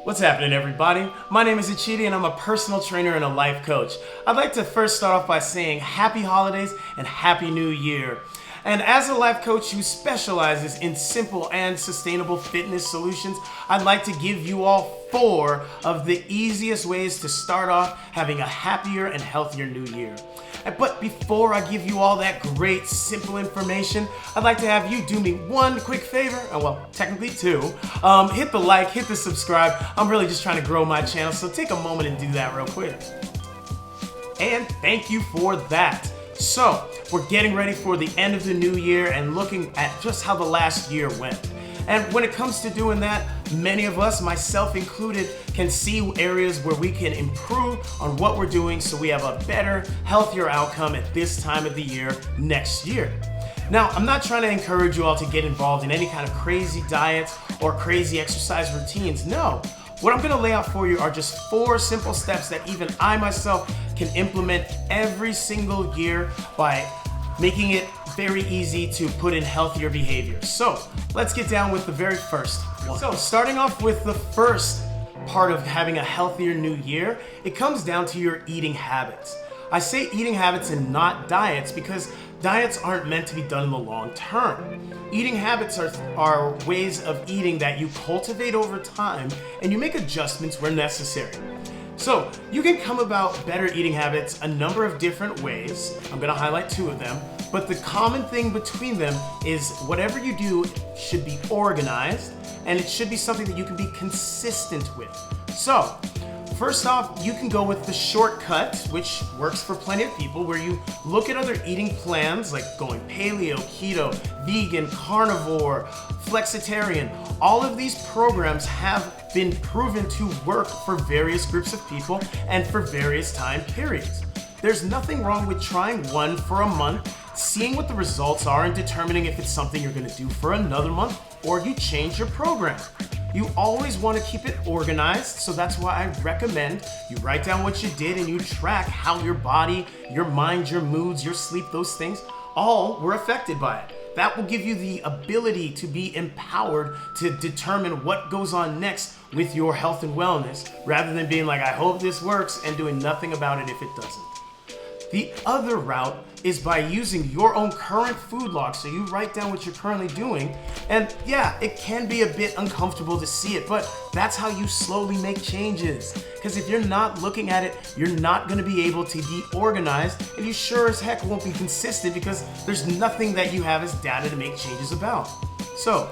What's happening, everybody? My name is 𝐒𝐒𝐑 and I'm a personal trainer and a life coach. I'd like to first start off by saying happy holidays and happy new year. And as a life coach who specializes in simple and sustainable fitness solutions, I'd like to give you all 4 of the easiest ways to start off having a happier and healthier new year. But before I give you all that great, simple information, I'd like to have you do me one quick favor, and well, technically 2. Hit the like, hit the subscribe. I'm really just trying to grow my channel, so take a moment and do that real quick. And thank you for that. So, we're getting ready for the end of the new year and looking at just how the last year went. And when it comes to doing that, many of us, myself included, can see areas where we can improve on what we're doing so we have a better, healthier outcome at this time of the year next year. Now, I'm not trying to encourage you all to get involved in any kind of crazy diets or crazy exercise routines. No. What I'm going to lay out for you are just 4 simple steps that even I myself can implement every single year by making it very easy to put in healthier behaviors. So let's get down with the very first one. So starting off with the first part of having a healthier new year, it comes down to your eating habits. I say eating habits and not diets because diets aren't meant to be done in the long term. Eating habits are ways of eating that you cultivate over time and you make adjustments where necessary. So you can come about better eating habits a number of different ways. I'm going to highlight 2 of them, but the common thing between them is whatever you do should be organized and it should be something that you can be consistent with. So first off, you can go with the shortcut, which works for plenty of people, where you look at other eating plans like going paleo, keto, vegan, carnivore, flexitarian. All of these programs have been proven to work for various groups of people and for various time periods. There's nothing wrong with trying one for a month, seeing what the results are and determining if it's something you're going to do for another month or you change your program. You always want to keep it organized, so that's why I recommend you write down what you did and you track how your body, your mind, your moods, your sleep, those things, all were affected by it. That will give you the ability to be empowered to determine what goes on next with your health and wellness, rather than being like, I hope this works, and doing nothing about it if it doesn't. The other route is by using your own current food log. So you write down what you're currently doing. And yeah, it can be a bit uncomfortable to see it, but that's how you slowly make changes. Because if you're not looking at it, you're not going to be able to be organized, and you sure as heck won't be consistent because there's nothing that you have as data to make changes about. So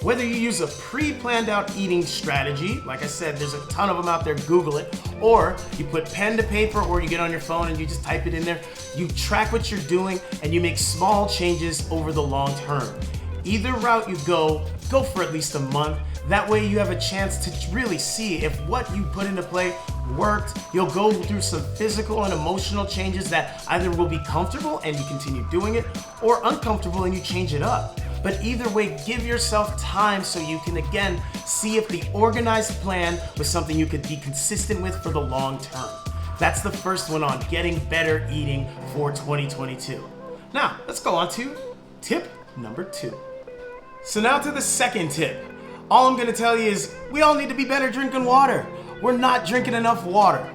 whether you use a pre-planned out eating strategy, like I said, there's a ton of them out there, Google it, or you put pen to paper or you get on your phone and you just type it in there, you track what you're doing and you make small changes over the long term. Either route you go for at least a month. That way you have a chance to really see if what you put into play worked. You'll go through some physical and emotional changes that either will be comfortable and you continue doing it, or uncomfortable and you change it up. But either way, give yourself time so you can again see if the organized plan was something you could be consistent with for the long term. That's the first one on getting better eating for 2022. Now, let's go on to tip number 2. So now to the second tip. All I'm gonna tell you is we all need to be better drinking water. We're not drinking enough water.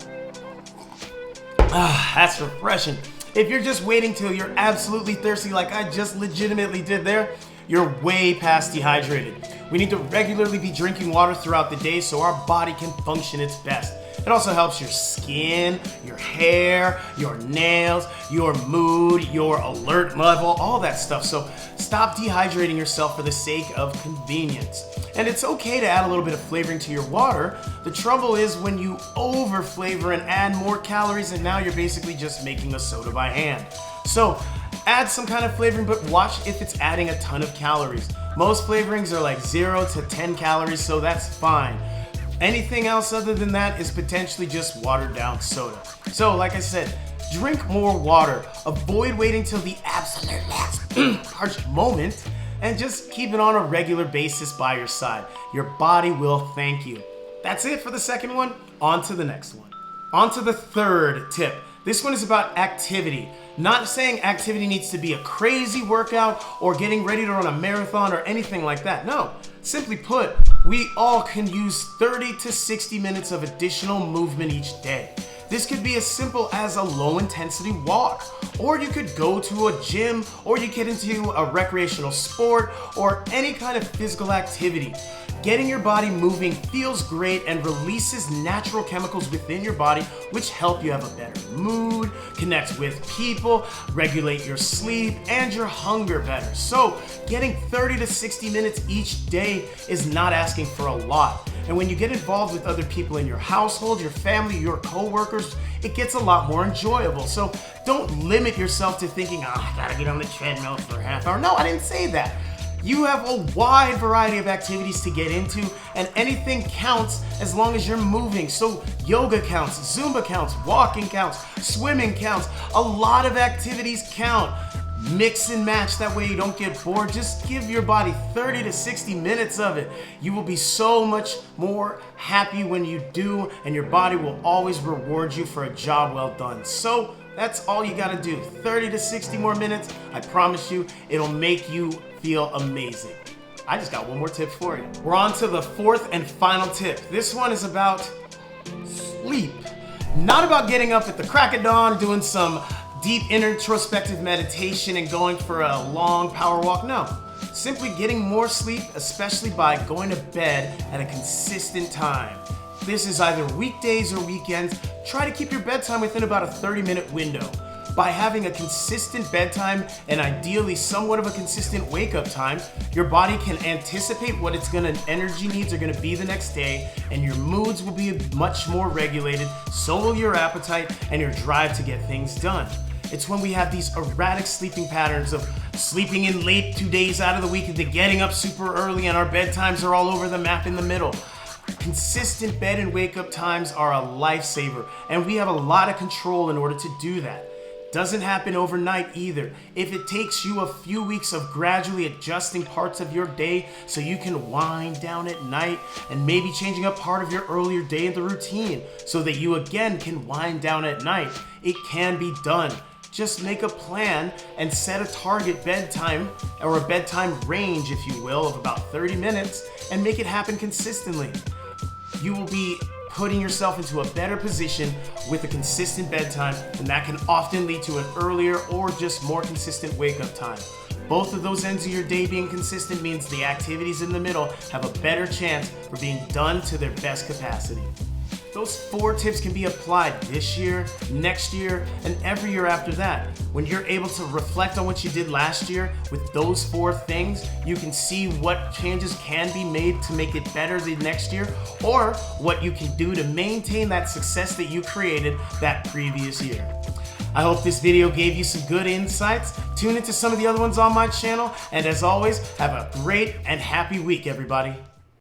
That's refreshing. If you're just waiting till you're absolutely thirsty like I just legitimately did there, you're way past dehydrated. We need to regularly be drinking water throughout the day so our body can function its best. It also helps your skin, your hair, your nails, your mood, your alert level, all that stuff. So stop dehydrating yourself for the sake of convenience. And it's okay to add a little bit of flavoring to your water. The trouble is when you over flavor and add more calories, and now you're basically just making a soda by hand. So add some kind of flavoring, but watch if it's adding a ton of calories. Most flavorings are like 0 to 10 calories, so that's fine. Anything else other than that is potentially just watered down soda. So like I said, drink more water. Avoid waiting till the absolute last parched moment and just keep it on a regular basis by your side. Your body will thank you. That's it for the second one. On to the next one. On to the third tip. This one is about activity. Not saying activity needs to be a crazy workout or getting ready to run a marathon or anything like that. No, simply put, We all can use 30 to 60 minutes of additional movement each day. This could be as simple as a low-intensity walk, or you could go to a gym, or you get into a recreational sport, or any kind of physical activity. Getting your body moving feels great and releases natural chemicals within your body, which help you have a better mood, connect with people, regulate your sleep, and your hunger better. So, getting 30 to 60 minutes each day is not asking for a lot. And when you get involved with other people in your household, your family, your co-workers, it gets a lot more enjoyable. So don't limit yourself to thinking, oh, I gotta get on the treadmill for a half hour. No, I didn't say that. You have a wide variety of activities to get into, and anything counts as long as you're moving. So yoga counts, Zumba counts, walking counts, swimming counts. A lot of activities count. Mix and match, that way you don't get bored. Just give your body 30 to 60 minutes of it. You will be so much more happy when you do, and your body will always reward you for a job well done. So that's all you gotta do. 30 to 60 more minutes. I promise you, it'll make you feel amazing. I just got one more tip for you. We're on to the fourth and final tip. This one is about sleep. Not about getting up at the crack of dawn, doing some deep introspective meditation and going for a long power walk. No, simply getting more sleep, especially by going to bed at a consistent time. This is either weekdays or weekends. Try to keep your bedtime within about a 30-minute window. By having a consistent bedtime and ideally somewhat of a consistent wake-up time, your body can anticipate what its energy needs are going to be the next day, and your moods will be much more regulated, so will your appetite and your drive to get things done. It's when we have these erratic sleeping patterns of sleeping in late 2 days out of the week and then getting up super early, and our bedtimes are all over the map in the middle. Consistent bed and wake up times are a lifesaver, and we have a lot of control in order to do that. Doesn't happen overnight either. If it takes you a few weeks of gradually adjusting parts of your day so you can wind down at night, and maybe changing up part of your earlier day in the routine so that you again can wind down at night, it can be done. Just make a plan and set a target bedtime, or a bedtime range, if you will, of about 30 minutes, and make it happen consistently. You will be putting yourself into a better position with a consistent bedtime, and that can often lead to an earlier or just more consistent wake-up time. Both of those ends of your day being consistent means the activities in the middle have a better chance for being done to their best capacity. Those 4 tips can be applied this year, next year, and every year after that. When you're able to reflect on what you did last year with those 4 things, you can see what changes can be made to make it better the next year, or what you can do to maintain that success that you created that previous year. I hope this video gave you some good insights. Tune into some of the other ones on my channel, and as always, have a great and happy week, everybody.